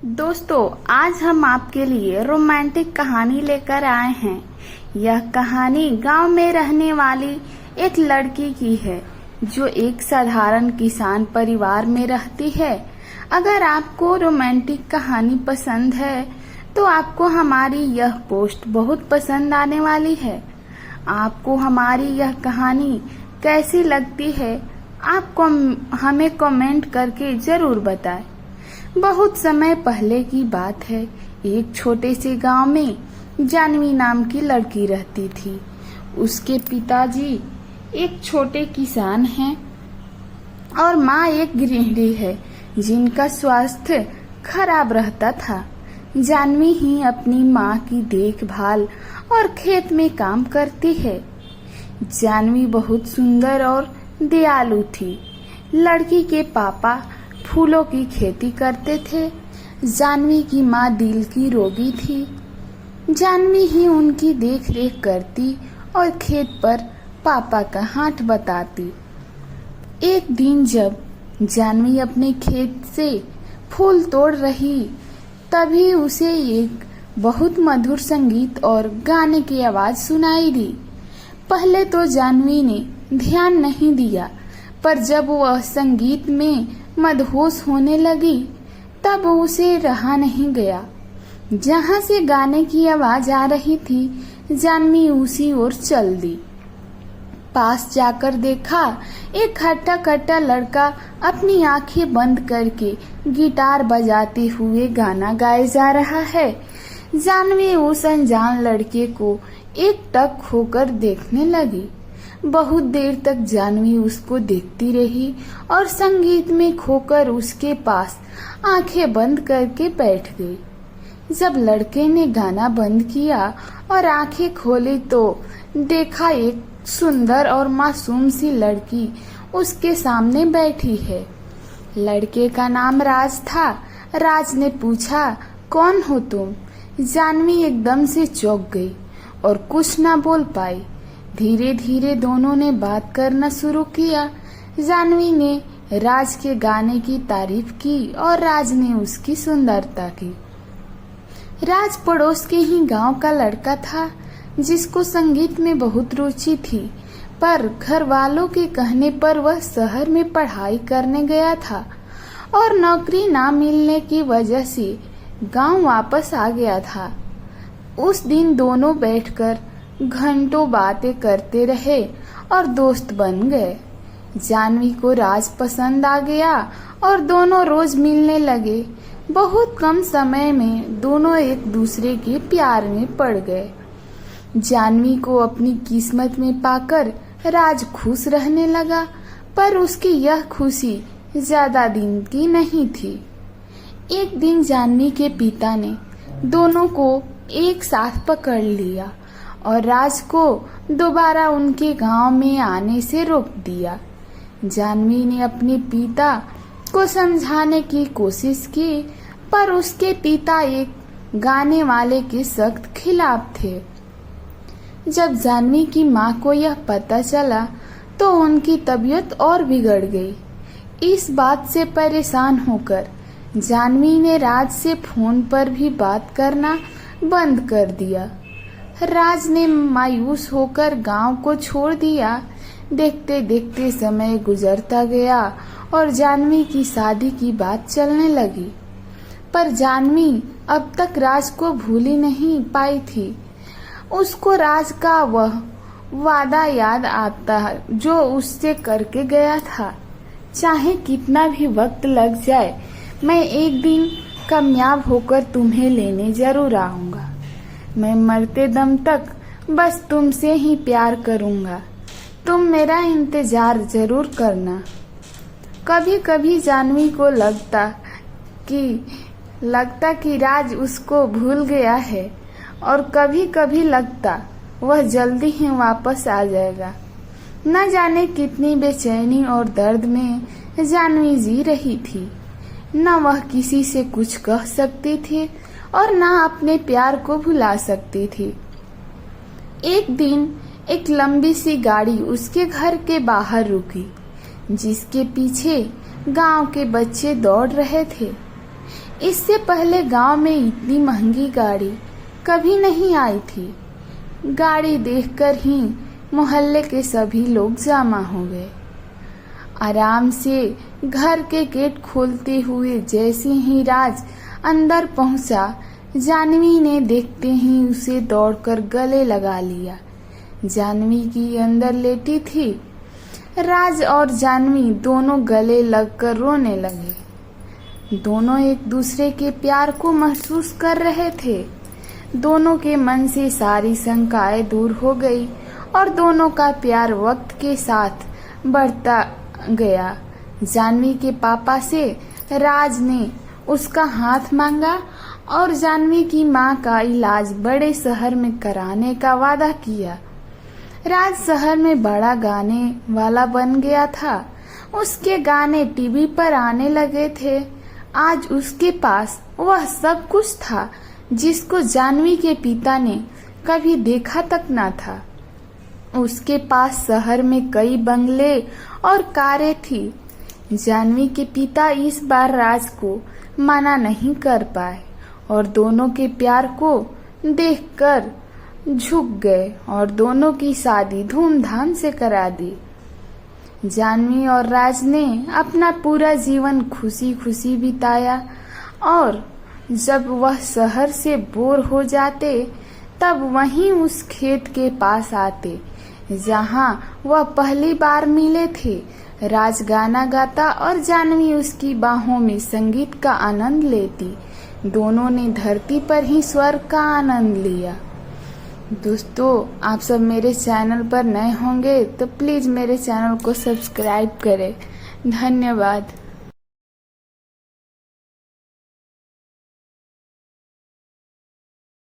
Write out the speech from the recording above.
दोस्तों, आज हम आपके लिए रोमांटिक कहानी लेकर आए हैं। यह कहानी गांव में रहने वाली एक लड़की की है जो एक साधारण किसान परिवार में रहती है। अगर आपको रोमांटिक कहानी पसंद है तो आपको हमारी यह पोस्ट बहुत पसंद आने वाली है। आपको हमारी यह कहानी कैसी लगती है आपको हमें कमेंट करके जरूर बताएं। बहुत समय पहले की बात है। एक छोटे से गांव में जानवी नाम की लड़की रहती थी। उसके पिताजी एक छोटे किसान हैं और माँ एक गृहिणी है जिनका स्वास्थ्य खराब रहता था। जानवी ही अपनी माँ की देखभाल और खेत में काम करती है। जानवी बहुत सुंदर और दयालु थी। लड़की के पापा फूलों की खेती करते थे। जानवी की माँ दिल की रोगी थी। जानवी ही उनकी देखरेख करती और खेत पर पापा का हाथ बताती। एक दिन जब जानवी अपने खेत से फूल तोड़ रही तभी उसे एक बहुत मधुर संगीत और गाने की आवाज सुनाई दी। पहले तो जानवी ने ध्यान नहीं दिया, पर जब वह संगीत में मदहोश होने लगी तब उसे रहा नहीं गया। जहां से गाने की आवाज आ रही थी जानवी उसी ओर चल दी। पास जाकर देखा एक हट्टा कट्टा लड़का अपनी आंखें बंद करके गिटार बजाते हुए गाना गाए जा रहा है। जानवी उस अनजान लड़के को एकटक होकर देखने लगी। बहुत देर तक जानवी उसको देखती रही और संगीत में खोकर उसके पास आंखें बंद करके बैठ गई। जब लड़के ने गाना बंद किया और आंखें खोली तो देखा एक सुंदर और मासूम सी लड़की उसके सामने बैठी है। लड़के का नाम राज था। राज ने पूछा, कौन हो तुम? जानवी एकदम से चौंक गई और कुछ ना बोल पाई। धीरे धीरे दोनों ने बात करना शुरू किया। जानवी ने राज के गाने की तारीफ की और राज ने उसकी सुंदरता की। राज पड़ोस के ही गांव का लड़का था जिसको संगीत में बहुत रुचि थी, पर घर वालों के कहने पर वह शहर में पढ़ाई करने गया था और नौकरी ना मिलने की वजह से गांव वापस आ गया था। उस दिन दोनों बैठकर घंटों बातें करते रहे और दोस्त बन गए। जानवी को राज पसंद आ गया और दोनों रोज मिलने लगे। बहुत कम समय में दोनों एक दूसरे के प्यार में पड़ गए। जानवी को अपनी किस्मत में पाकर राज खुश रहने लगा, पर उसकी यह खुशी ज्यादा दिन की नहीं थी। एक दिन जानवी के पिता ने दोनों को एक साथ पकड़ लिया और राज को दोबारा उनके गांव में आने से रोक दिया। जानवी ने अपने पिता को समझाने की कोशिश की, पर उसके पिता एक गाने वाले के सख्त खिलाफ थे। जब जानवी की माँ को यह पता चला तो उनकी तबीयत और बिगड़ गई। इस बात से परेशान होकर जानवी ने राज से फोन पर भी बात करना बंद कर दिया। राज ने मायूस होकर गांव को छोड़ दिया। देखते देखते समय गुजरता गया और जानवी की शादी की बात चलने लगी, पर जानवी अब तक राज को भूल ही नहीं पाई थी। उसको राज का वह वादा याद आता जो उससे करके गया था, चाहे कितना भी वक्त लग जाए, मैं एक दिन कामयाब होकर तुम्हें लेने जरूर आऊंगा। मैं मरते दम तक बस तुमसे ही प्यार करूंगा। तुम मेरा इंतजार जरूर करना। कभी कभी जानवी को लगता कि राज उसको भूल गया है और कभी कभी लगता वह जल्दी ही वापस आ जाएगा। न जाने कितनी बेचैनी और दर्द में जानवी जी रही थी। न वह किसी से कुछ कह सकती थी और न अपने प्यार को भुला सकती थी। एक दिन एक लंबी सी गाड़ी उसके घर के बाहर रुकी, जिसके पीछे गांव के बच्चे दौड़ रहे थे। इससे पहले गांव में इतनी महंगी गाड़ी कभी नहीं आई थी। गाड़ी देखकर ही मोहल्ले के सभी लोग जमा हो गए। आराम से घर के गेट खोलते हुए जैसे ही राज अंदर पहुंचा, जानवी ने देखते ही उसे दौड़कर गले लगा लिया। जानवी की अंदर लेटी थी। राज और जानवी दोनों गले लगकर रोने लगे। दोनों एक दूसरे के प्यार को महसूस कर रहे थे। दोनों के मन से सारी शंकाएं दूर हो गई और दोनों का प्यार वक्त के साथ बढ़ता गया। जानवी के पापा से राज ने उसका हाथ मांगा और जानवी की मां का इलाज बड़े शहर में कराने का वादा किया। राज शहर में बड़ा गाने वाला बन गया था। उसके गाने टीवी पर आने लगे थे। आज उसके पास वह सब कुछ था जिसको जानवी के पिता ने कभी देखा तक न था। उसके पास शहर में कई बंगले और कारें थी। जानवी के पिता इस बार राज को मना नहीं कर पाए और दोनों के प्यार को देखकर झुक गए और दोनों की शादी धूमधाम से करा दी। जानवी और राज ने अपना पूरा जीवन खुशी खुशी बिताया और जब वह शहर से बोर हो जाते तब वहीं उस खेत के पास आते जहां वह पहली बार मिले थे। राज गाना गाता और जानवी उसकी बाहों में संगीत का आनंद लेती। दोनों ने धरती पर ही स्वर्ग का आनंद लिया। दोस्तों, आप सब मेरे चैनल पर नए होंगे तो प्लीज़ मेरे चैनल को सब्सक्राइब करें। धन्यवाद।